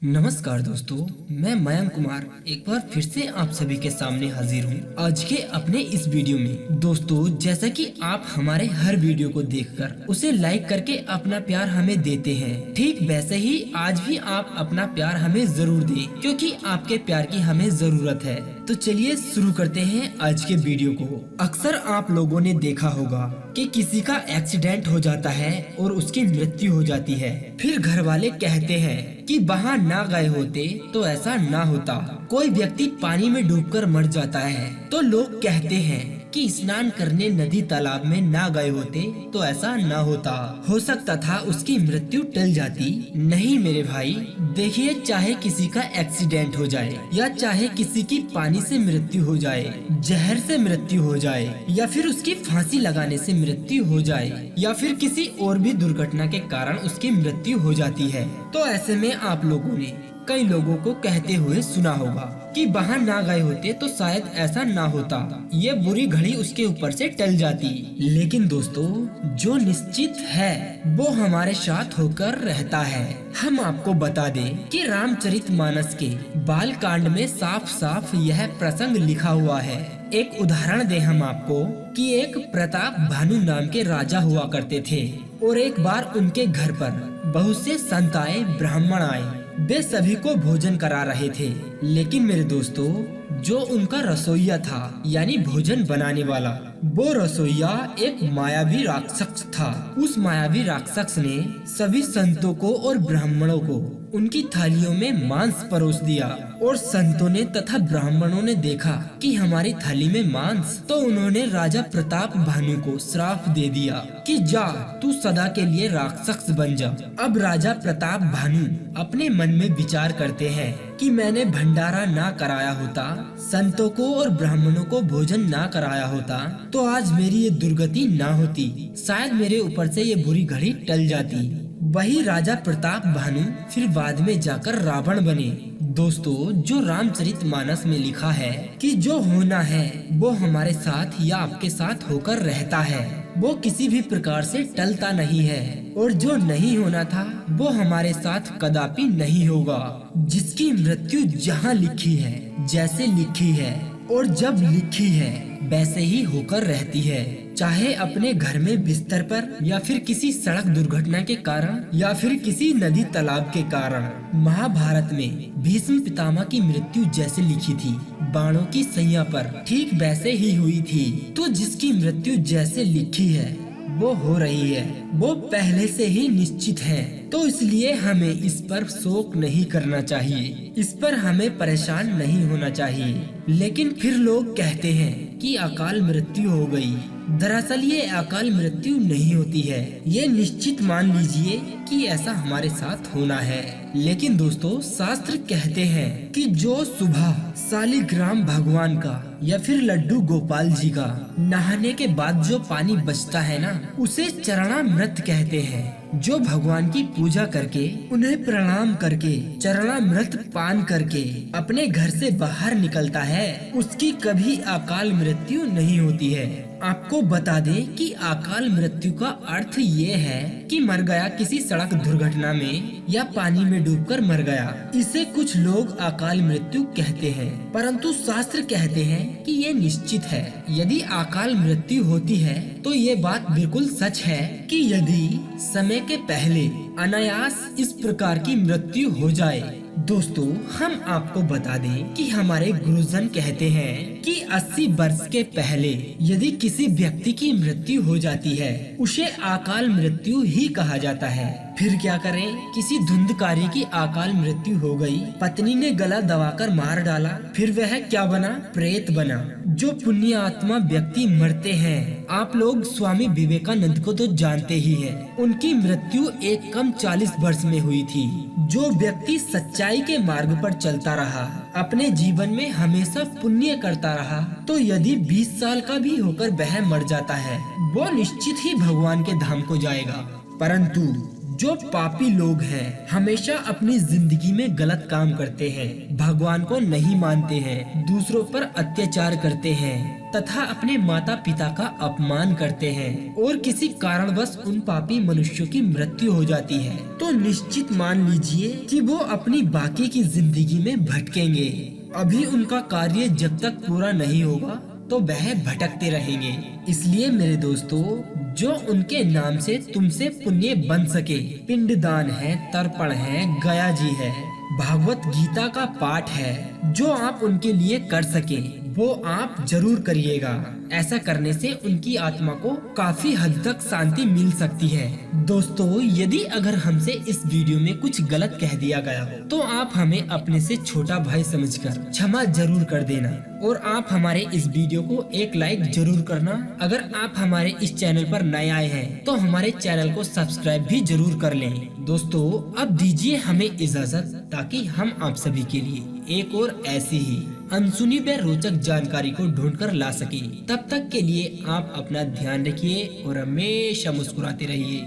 नमस्कार दोस्तों, मैं मयंक कुमार एक बार फिर से आप सभी के सामने हाजिर हूँ आज के अपने इस वीडियो में। दोस्तों, जैसा कि आप हमारे हर वीडियो को देखकर उसे लाइक करके अपना प्यार हमें देते हैं, ठीक वैसे ही आज भी आप अपना प्यार हमें जरूर दें, क्योंकि आपके प्यार की हमें जरूरत है। तो चलिए शुरू करते हैं आज के वीडियो को। अक्सर आप लोगों ने देखा होगा कि किसी का एक्सीडेंट हो जाता है और उसकी मृत्यु हो जाती है। फिर घर वाले कहते हैं कि वहाँ ना गए होते तो ऐसा ना होता। कोई व्यक्ति पानी में डूबकर मर जाता है तो लोग कहते हैं कि स्नान करने नदी तालाब में ना गए होते तो ऐसा ना होता, हो सकता था उसकी मृत्यु टल जाती। नहीं मेरे भाई, देखिए, चाहे किसी का एक्सीडेंट हो जाए या चाहे किसी की पानी से मृत्यु हो जाए, जहर से मृत्यु हो जाए या फिर उसकी फांसी लगाने से मृत्यु हो जाए या फिर किसी और भी दुर्घटना के कारण उसकी मृत्यु हो जाती है, तो ऐसे में आप लोगों ने कई लोगों को कहते हुए सुना होगा कि वहाँ ना गए होते तो शायद ऐसा ना होता, ये बुरी घड़ी उसके ऊपर से टल जाती। लेकिन दोस्तों, जो निश्चित है वो हमारे साथ होकर रहता है। हम आपको बता दें कि रामचरितमानस के बाल कांड में साफ साफ यह प्रसंग लिखा हुआ है। एक उदाहरण दे हम आपको कि एक प्रताप भानु नाम के राजा हुआ करते थे और एक बार उनके घर पर बहुत से संत आए, ब्राह्मण आए। वे सभी को भोजन करा रहे थे, लेकिन मेरे दोस्तों, जो उनका रसोइया था यानी भोजन बनाने वाला, वो रसोइया एक मायावी राक्षस था। उस मायावी राक्षस ने सभी संतों को और ब्राह्मणों को उनकी थालियों में मांस परोस दिया और संतों ने तथा ब्राह्मणों ने देखा कि हमारी थाली में मांस, तो उन्होंने राजा प्रताप भानु को श्राप दे दिया कि जा, तू सदा के लिए राक्षस बन जा। अब राजा प्रताप भानु अपने मन में विचार करते हैं कि मैंने भंडारा ना कराया होता, संतों को और ब्राह्मणों को भोजन ना कराया होता, तो आज मेरी ये दुर्गति ना होती, शायद मेरे ऊपर से ये बुरी घड़ी टल जाती। वही राजा प्रताप भानु फिर बाद में जाकर रावण बने। दोस्तों, जो रामचरितमानस में लिखा है कि जो होना है वो हमारे साथ या आपके साथ होकर रहता है, वो किसी भी प्रकार से टलता नहीं है, और जो नहीं होना था वो हमारे साथ कदापि नहीं होगा। जिसकी मृत्यु जहाँ लिखी है, जैसे लिखी है और जब लिखी है वैसे ही होकर रहती है, चाहे अपने घर में बिस्तर पर या फिर किसी सड़क दुर्घटना के कारण या फिर किसी नदी तालाब के कारण। महाभारत में भीष्म पितामह की मृत्यु जैसे लिखी थी बाणों की सैया पर, ठीक वैसे ही हुई थी। तो जिसकी मृत्यु जैसे लिखी है वो हो रही है, वो पहले से ही निश्चित है, तो इसलिए हमें इस पर शोक नहीं करना चाहिए, इस पर हमें परेशान नहीं होना चाहिए। लेकिन फिर लोग कहते हैं कि अकाल मृत्यु हो गई। दरअसल ये अकाल मृत्यु नहीं होती है, ये निश्चित मान लीजिए कि ऐसा हमारे साथ होना है। लेकिन दोस्तों, शास्त्र कहते हैं कि जो सुबह शालिग्राम भगवान का या फिर लड्डू गोपाल जी का नहाने के बाद जो पानी बचता है ना, उसे चरणामृत कहते हैं। जो भगवान की पूजा करके, उन्हें प्रणाम करके, चरणामृत पान करके अपने घर से बाहर निकलता है, उसकी कभी अकाल मृत्यु नहीं होती है। आपको बता दें कि अकाल मृत्यु का अर्थ ये है कि मर गया किसी सड़क दुर्घटना में या पानी में डूबकर मर गया। इसे कुछ लोग अकाल मृत्यु कहते हैं, परंतु शास्त्र कहते हैं कि ये निश्चित है। यदि अकाल मृत्यु होती है तो ये बात बिल्कुल सच है कि यदि समय के पहले अनायास इस प्रकार की मृत्यु हो जाए। दोस्तों, हम आपको बता दें कि हमारे गुरुजन कहते हैं कि 80 वर्ष के पहले यदि किसी व्यक्ति की मृत्यु हो जाती है, उसे अकाल मृत्यु ही कहा जाता है। फिर क्या करें, किसी धुंधकारी की अकाल मृत्यु हो गई, पत्नी ने गला दबाकर मार डाला, फिर वह क्या बना, प्रेत बना। जो पुण्य आत्मा व्यक्ति मरते हैं, आप लोग स्वामी विवेकानंद को तो जानते ही हैं। उनकी मृत्यु एक कम 40 वर्ष में हुई थी। जो व्यक्ति सच्चाई के मार्ग पर चलता रहा, अपने जीवन में हमेशा पुण्य करता रहा, तो यदि 20 साल का भी होकर वह मर जाता है, वो निश्चित ही भगवान के धाम को जाएगा। परंतु जो पापी लोग हैं हमेशा अपनी जिंदगी में गलत काम करते हैं, भगवान को नहीं मानते हैं, दूसरों पर अत्याचार करते हैं तथा अपने माता पिता का अपमान करते हैं और किसी कारणवश उन पापी मनुष्यों की मृत्यु हो जाती है, तो निश्चित मान लीजिए कि वो अपनी बाकी की जिंदगी में भटकेंगे। अभी उनका कार्य जब तक पूरा नहीं होगा तो वह भटकते रहेंगे। इसलिए मेरे दोस्तों, जो उनके नाम से तुमसे पुण्य बन सके, पिंडदान है, तर्पण है, गया जी है, भागवत गीता का पाठ है, जो आप उनके लिए कर सके वो आप जरूर करिएगा। ऐसा करने से उनकी आत्मा को काफी हद तक शांति मिल सकती है। दोस्तों, यदि अगर हमसे इस वीडियो में कुछ गलत कह दिया गया हो तो आप हमें अपने से छोटा भाई समझकर क्षमा जरूर कर देना और आप हमारे इस वीडियो को एक लाइक जरूर करना। अगर आप हमारे इस चैनल पर नए आए हैं तो हमारे चैनल को सब्सक्राइब भी जरूर कर लें। दोस्तों, अब दीजिए हमें इजाजत ताकि हम आप सभी के लिए एक और ऐसी ही अनसुनी व रोचक जानकारी को ढूंढकर ला सकें। तब तक के लिए आप अपना ध्यान रखिए और हमेशा मुस्कुराते रहिए।